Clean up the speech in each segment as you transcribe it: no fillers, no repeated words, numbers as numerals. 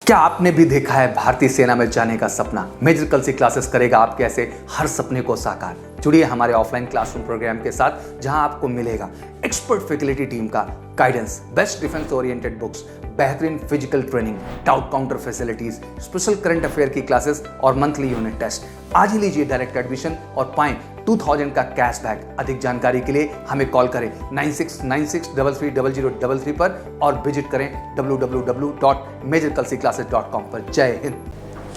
क्या आपने भी देखा है भारतीय सेना में जाने का सपना? मेजर कलसी क्लासेस करेगा आपके ऐसे हर सपने को साकार। जुड़िए हमारे ऑफलाइन क्लासरूम प्रोग्राम के साथ, जहां आपको मिलेगा एक्सपर्ट फैकल्टी टीम का guidance, best defence oriented books, बेहतरीन physical training, doubt counter facilities, special current affair की क्लासेस और मंथली यूनिट टेस्ट। आज ही लीजिए डायरेक्ट एडमिशन और पाएं 2000 का कैशबैक। अधिक जानकारी के लिए हमें कॉल करें 9696330033 पर और विजिट करें www.majorkalsiclasses.com पर। जय हिंद।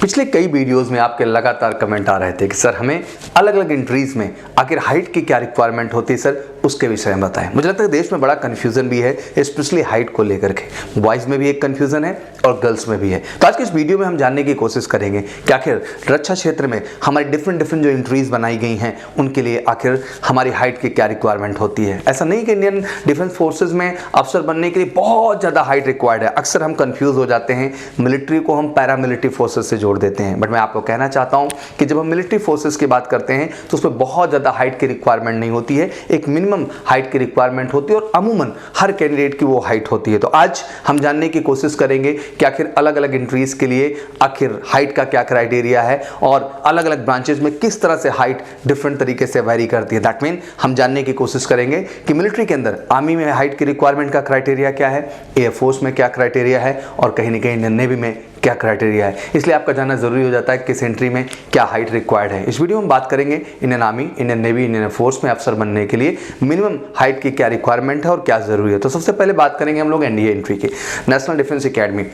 पिछले कई वीडियोस में आपके लगातार कमेंट आ रहे थे कि सर हमें अलग अलग एंट्रीज में आखिर हाइट की क्या रिक्वायरमेंट होती है, सर उसके विषय में बताएं। मुझे लगता है देश में बड़ा कन्फ्यूजन भी है, स्पेशली हाइट को लेकर के। बॉयज़ में भी एक कन्फ्यूजन है और गर्ल्स में भी है। तो आज के इस वीडियो में हम जानने की कोशिश करेंगे कि आखिर रक्षा क्षेत्र में हमारी डिफरेंट जो एंट्रीज बनाई गई हैं उनके लिए आखिर हमारी हाइट की क्या रिक्वायरमेंट होती है। ऐसा नहीं कि इंडियन डिफेंस फोर्सेज में अफसर बनने के लिए बहुत ज़्यादा हाइट रिक्वायर्ड है। अक्सर हम कंफ्यूज हो जाते हैं, मिलिट्री को हम पैरामिलिट्री फोर्सेज से जोड़ देते हैं। बट मैं आपको कहना चाहता हूं कि जब हम मिलिट्री फोर्सेज की बात करते हैं तो उसमें बहुत ज़्यादा हाइट की रिक्वायरमेंट नहीं होती है, एक मिनिमम हाइट की रिक्वायरमेंट होती है और अमूमन हर कैंडिडेट की वो हाइट होती है। तो आज हम जानने की कोशिश करेंगे कि आखिर अलग अलग एंट्रीज के लिए आखिर हाइट का क्या क्राइटेरिया है और अलग अलग ब्रांचेस में किस तरह से हाइट डिफरेंट तरीके से वेरी करती है। दैट मीन हम जानने की कोशिश करेंगे कि मिलिट्री के अंदर आर्मी में हाइट की रिक्वायरमेंट का क्राइटेरिया क्या है, एयरफोर्स में क्या क्राइटेरिया है और कहीं ना कहीं इंडियन नेवी में क्या क्राइटेरिया है। इसलिए आपका जानना जरूरी हो जाता है किस एंट्री में क्या हाइट रिक्वायर्ड है। इस वीडियो में हम बात करेंगे Indian army, Indian navy, Indian air force में अफसर बनने के लिए मिनिमम हाइट की क्या रिक्वायरमेंट है और क्या जरूरी है। तो सबसे पहले बात करेंगे हम लोग एनडीए एंट्री की। नेशनल डिफेंस एकेडमी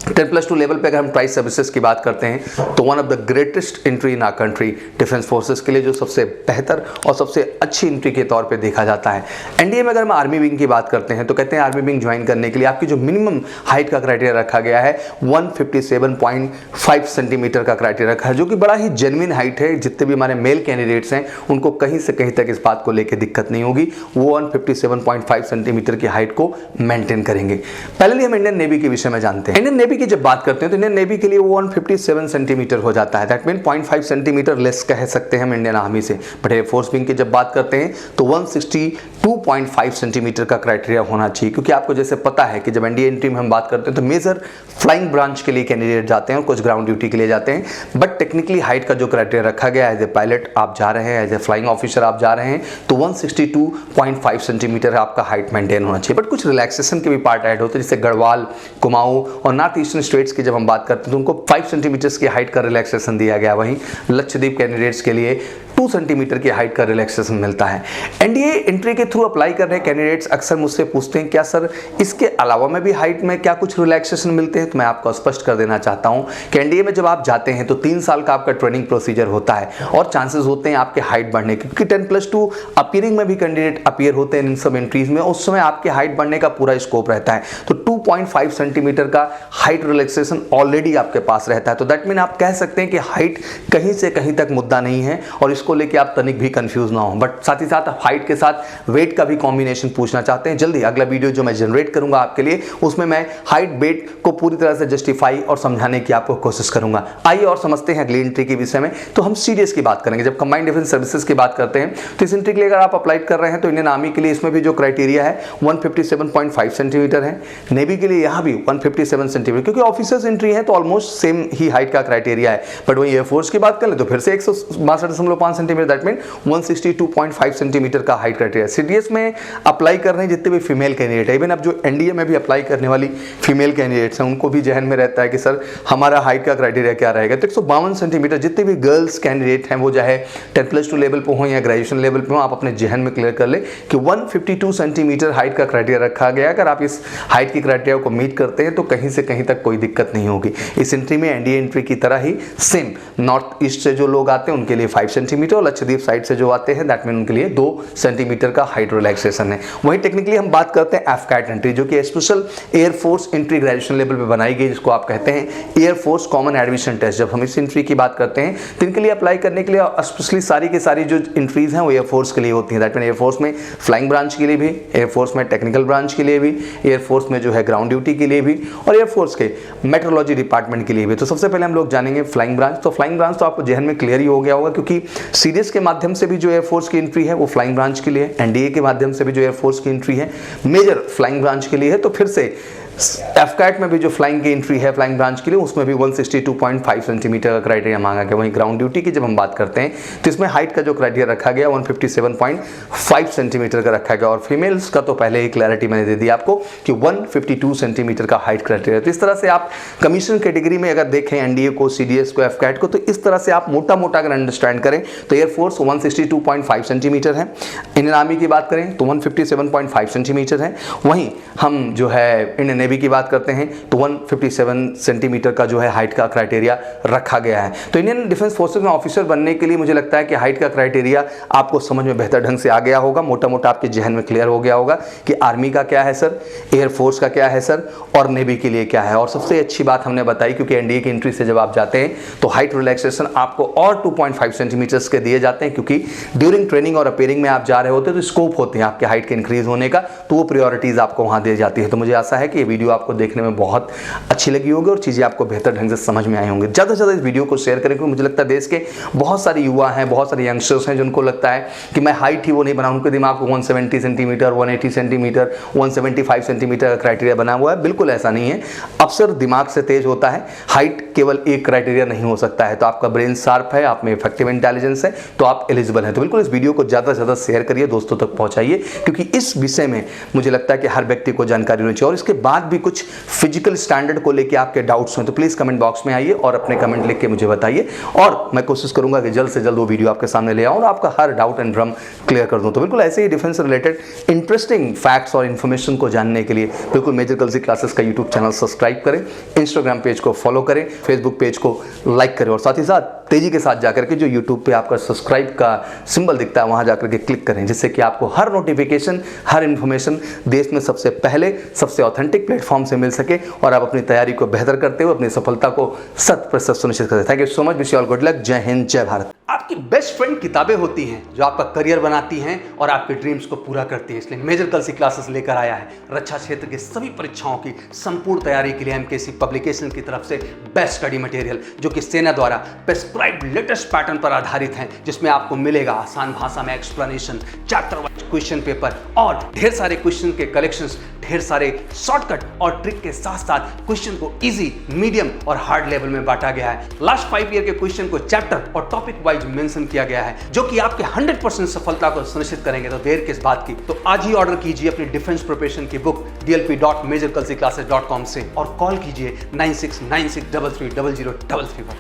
10+2 लेवल पे अगर हम प्राइस सर्विसेज की बात करते हैं तो one of the greatest entry in our country defence forces के लिए जो सबसे बेहतर और सबसे अच्छी एंट्री के तौर पे देखा जाता है। एनडीए में अगर हम आर्मी विंग की बात करते हैं तो कहते हैं आर्मी विंग ज्वाइन करने के लिए आपकी जो मिनिमम हाइट का क्राइटेरिया रखा गया है 157.5 सेंटीमीटर का क्राइटेरिया रखा है, जो कि बड़ा ही जेन्युइन हाइट है। जितने भी हमारे मेल कैंडिडेट्स हैं उनको कहीं से कहीं तक इस बात को लेकर दिक्कत नहीं होगी, वो 157.5 सेंटीमीटर की हाइट को मेंटेन करेंगे। पहले हम इंडियन नेवी के विषय में जानते हैं। इंडियन नेवी की जब बात करते हैं तो इंडियन नेवी के लिए वो 157 सेंटीमीटर हो जाता है। दैट मीन 0.5 सेंटीमीटर लेस कह सकते हैं हम इंडियन आर्मी से। बट एयरफोर्स विंग की जब बात करते हैं तो 162.5 सेंटीमीटर का क्राइटेरिया होना चाहिए, क्योंकि आपको जैसे पता है कि जब एनडीए एंट्री में हम बात करते हैं तो मेजर फ्लाइंग ब्रांच के लिए कैंडिडेट जाते हैं और कुछ ग्राउंड ड्यूटी के लिए जाते हैं। बट टेक्निकली हाइट का जो क्राइटेरिया रखा गया है, एज ए पायलट आप जा रहे हैं, एज ए फ्लाइंग ऑफिसर आप जा रहे हैं, तो 162.5 सेंटीमीटर आपका हाइट मेंटेन होना चाहिए। बट कुछ रिलैक्सेशन के भी पार्ट ऐड होते हैं, जैसे गढ़वाल, कुमाऊं और नॉर्थ ईस्टर्न स्टेट्स की जब हम बात करते हैं तो उनको 5 सेंटीमीटर की हाइट का रिलैक्सेशन दिया गया। वहीं लक्षद्वीप कैंडिडेट्स के लिए 2 सेंटीमीटर की हाइट का रिलैक्सेशन मिलता है। एनडीए एंट्री के थ्रू अप्लाई कर रहे कैंडिडेट्स अक्सर मुझसे पूछते हैं क्या सर इसके अलावा में भी हाइट में क्या कुछ रिलैक्सेशन मिलते हैं। तो मैं आपको स्पष्ट कर देना चाहता हूं कि एनडीए में जब आप जाते हैं तो 3 साल का आपका ट्रेनिंग प्रोसीजर होता है और चांसेस होते हैं आपके हाइट बढ़ने के, क्योंकि 10+2 अपीयरिंग में भी कैंडिडेट अपीयर होते हैं इन सब एंट्रीज में। उस समय आपके हाइट बढ़ने का पूरा स्कोप रहता है। तो 2.5 सेंटीमीटर का हाइट रिलैक्सेशन ऑलरेडी आपके पास रहता है। तो दैट मीन आप कह सकते हैं कि हाइट कहीं से कहीं तक मुद्दा नहीं है और इसको लेके आप तनिक भी कंफ्यूज ना हो। बट साथ ही साथ आप हाइट के साथ वेट का भी कॉम्बिनेशन पूछना चाहते हैं, जल्दी अगला वीडियो जो मैं जनरेट करूंगा आपके लिए उसमें मैं हाइट वेट को पूरी तरह से जस्टिफाई और समझाने की आपको कोशिश करूंगा। आइए और समझते हैं अगली एंट्री के विषय में। तो हम सीडीएस की बात करेंगे। जब कंबाइंड डिफेंस सर्विसेज की बात करते हैं तो इस एंट्री के लिए अगर आप अप्लाई कर रहे हैं तो इंडियन आर्मी के लिए इसमें भी जो क्राइटेरिया है 157.5 सेंटीमीटर है। नेवी के लिए यहाँ भी 157 सेंटीमीटर, क्योंकि ऑफिसर्स एंट्री है तो ऑलमोस्ट सेम ही हाइट का क्राइटेरिया है। बट वही एयरफोर्स की बात करें तो फिर से 162.5 सेंटीमीटर, दैट मीन 162.5 सेंटीमीटर का हाइट क्राइटेरिया। सीडीएस में अप्लाई कर रहे हैं जितने भी फीमेल कैंडिडेट है, इवन अब जो एनडीए में भी अप्लाई करने वाली फीमेल कैंडिडेट्स हैं उनको भी जहन में रहता है कि सर हमारा हाइट का क्राइटेरिया क्या रहेगा। तो 152 सेंटीमीटर जितने भी गर्ल्स कैंडिडेट हैं वो चाहे 10+2 लेवल पर हो या ग्रेजुएशन लेवल पर हो, आप अपने जहन में क्लियर कर ले कि 152 सेंटीमीटर हाइट का क्राइटेरिया रखा गया। अगर आप इस हाइट की क्राइटेरिया को मीट करते हैं तो कहीं से कहीं तक कोई दिक्कत नहीं होगी। इस एंट्री में एनडीए एंट्री की तरह ही सेम नॉर्थ ईस्ट से जो लोग आते हैं उनके लिए 5 सेंटीमीटर और लक्षद्वीप साइड से जो आते हैं दैट मीन उनके लिए 2 सेंटीमीटर का हाइट रिलैक्सेशन है। वहीं टेक्निकली हम बात करते हैं एफकैट एंट्री, जो कि special air force entry graduation level पे बनाई गई, जिसको आप कहते हैं एयरफोर्स कॉमन एडमिशन टेस्ट। जब हम इस एंट्री की बात करते हैं तो इनके लिए अप्लाई करने के लिए स्पेशली सारी की सारी जो एंट्रीज हैं वो एयरफोर्स के लिए होती हैं। दैट मीन एयरफोर्स में फ्लाइंग ब्रांच के लिए भी, एयरफोर्स में टेक्निकल ब्रांच के लिए भी, एयरफोर्स में जो है ग्राउंड ड्यूटी के लिए भी और एयरफोर्स के मेट्रोलॉजी डिपार्टमेंट के लिए भी। तो सबसे पहले हम लोग जानेंगे फ्लाइंग ब्रांच। तो फ्लाइंग ब्रांच तो आपको जहन में क्लियर ही हो गया होगा, क्योंकि सीडीएस के माध्यम से भी जो एयरफोर्स की एंट्री है वो फ्लाइंग ब्रांच के लिए, एनडीए के माध्यम से भी जो एयरफोर्स की एंट्री है मेजर फ्लाइंग ब्रांच के लिए है। तो फिर से एफकैट में भी जो फ्लाइंग की एंट्री है फ्लाइंग ब्रांच के लिए, उसमें भी 162.5 सेंटीमीटर का क्राइटेरिया मांगा गया। वहीं ग्राउंड ड्यूटी की जब हम बात करते हैं तो इसमें हाइट का जो क्राइटेरिया रखा गया 157.5 सेंटीमीटर का रखा गया, और फीमेल्स का तो पहले ही क्लैरिटी मैंने दे दी आपको कि 152 सेंटीमीटर का हाइट क्राइटेरिया। तो इस तरह से आप कमीशन कैटेगरी में अगर देखें एनडीए को, सीडीएस को, एफकैट को, तो इस तरह से आप मोटा मोटा अगर अंडरस्टैंड करें तो एयरफोर्स 162.5 सेंटीमीटर है, इंडियन आर्मी की बात करें तो 157.5 सेंटीमीटर है, वहीं हम जो है इंडियन नेवी की बात करते हैं तो 157 सेंटीमीटर का जो है हाइट का क्राइटेरिया रखा गया है। तो इंडियन डिफेंस फोर्सेस में ऑफिसर बनने के लिए मुझे लगता है कि हाइट का क्राइटेरिया आपको समझ में बेहतर ढंग से आ गया होगा, मोटा मोटा आपके जहन में क्लियर हो गया होगा कि आर्मी का क्या है सर, एयरफोर्स का क्या है सर, और नेवी के लिए क्या है। और सबसे अच्छी बात हमने बताई, क्योंकि एनडीए की एंट्री से जब आप जाते हैं तो हाइट रिलैक्सेशन आपको और 2.5 सेंटीमीटर्स के दिए जाते हैं, क्योंकि ड्यूरिंग ट्रेनिंग और अपेयरिंग में आप जा रहे होते हैं तो स्कोप होते हैं आपके हाइट के इंक्रीज होने का, तो वो प्रायोरिटीज आपको वहां दी जाती है। तो मुझे आशा है कि ये वीडियो आपको देखने में बहुत अच्छी लगी होगी और चीजें आपको बेहतर ढंग से समझ में आई होंगी। ज्यादा से ज्यादा इस वीडियो को शेयर करें, क्योंकि मुझे लगता है देश के बहुत सारे युवा हैं, बहुत सारे यंगस्टर्स हैं जिनको लगता है कि मैं हाइट ही वो नहीं बनाऊं, उनके दिमाग को 170 सेंटीमीटर, 180 सेंटीमीटर, 175 सेंटीमीटर का क्राइटेरिया बना हुआ है। बिल्कुल ऐसा नहीं है, अफसर दिमाग से तेज होता है, हाइट केवल एक क्राइटेरिया नहीं हो सकता है। तो आपका ब्रेन शार्प है, आप में इफेक्टिव इंटेलिजेंस है, तो आप एलिजिबल हैं। तो बिल्कुल इस वीडियो को ज्यादा से ज्यादा शेयर करिए, दोस्तों तक पहुंचाइए, क्योंकि इस विषय में मुझे लगता है कि हर व्यक्ति को जानकारी होनी चाहिए। और इसके बाद भी कुछ फिजिकल स्टैंडर्ड को लेकर आपके डाउट्स हैं तो प्लीज कमेंट बॉक्स में आइए और अपने कमेंट लिख के मुझे बताइए, और मैं कोशिश करूंगा कि जल्द से जल्द वो वीडियो आपके सामने ले आऊं और आपका हर डाउट एंड भ्रम क्लियर कर दूं। तो बिल्कुल ऐसे ही डिफेंस रिलेटेड इंटरेस्टिंग फैक्ट्स और इन्फॉर्मेशन को जानने के लिए बिल्कुल मेजर गर्ल्स क्लासेस का यूट्यूब चैनल सब्सक्राइब करें, इंस्टाग्राम पेज को फॉलो करें, फेसबुक पेज को लाइक करें, और साथ ही साथ तेजी के साथ जाकर के जो यूट्यूब पे आपका सब्सक्राइब का सिंबल दिखता है वहां जाकर के क्लिक करें, जिससे कि आपको हर नोटिफिकेशन, हर इंफॉर्मेशन देश में सबसे पहले, सबसे ऑथेंटिक प्लेटफॉर्म से मिल सके और आप अपनी तैयारी को बेहतर करते हुए अपनी सफलता को 100% सुनिश्चित करें। Thank you so much, wish you all good luck, जय हिंद, जय भारत। आपकी बेस्ट फ्रेंड किताबें होती हैं जो आपका करियर बनाती हैं और आपके ड्रीम्स को पूरा करती हैं। इसलिए मेजर गर्ल्स क्लासेस लेकर आया है रक्षा क्षेत्र के सभी परीक्षाओं की संपूर्ण तैयारी के लिए एमकेसी पब्लिकेशन की तरफ से बेस्ट स्टडी मटेरियल, जो कि सेना द्वारा प्रेस्क्राइब्ड लेटेस्ट पैटर्न पर आधारित हैं, जिसमें आपको मिलेगा आसान भाषा में explanation, chapter wise question paper और ढेर सारे क्वेश्चन के कलेक्शंस, ढेर सारे शॉर्टकट और ट्रिक के साथ साथ क्वेश्चन को इजी, मीडियम और हार्ड लेवल में बांटा गया है। लास्ट 5 ईयर के क्वेश्चन को चैप्टर और टॉपिक वाइज मेंशन किया गया है, जो कि आपके 100% सफलता को सुनिश्चित करेंगे। तो देर किस बात की, तो आज ही ऑर्डर कीजिए अपनी डिफेंस प्रिपरेशन की बुक dlp.majorgirlsclasses.com से और कॉल कीजिए 9696330033 पर।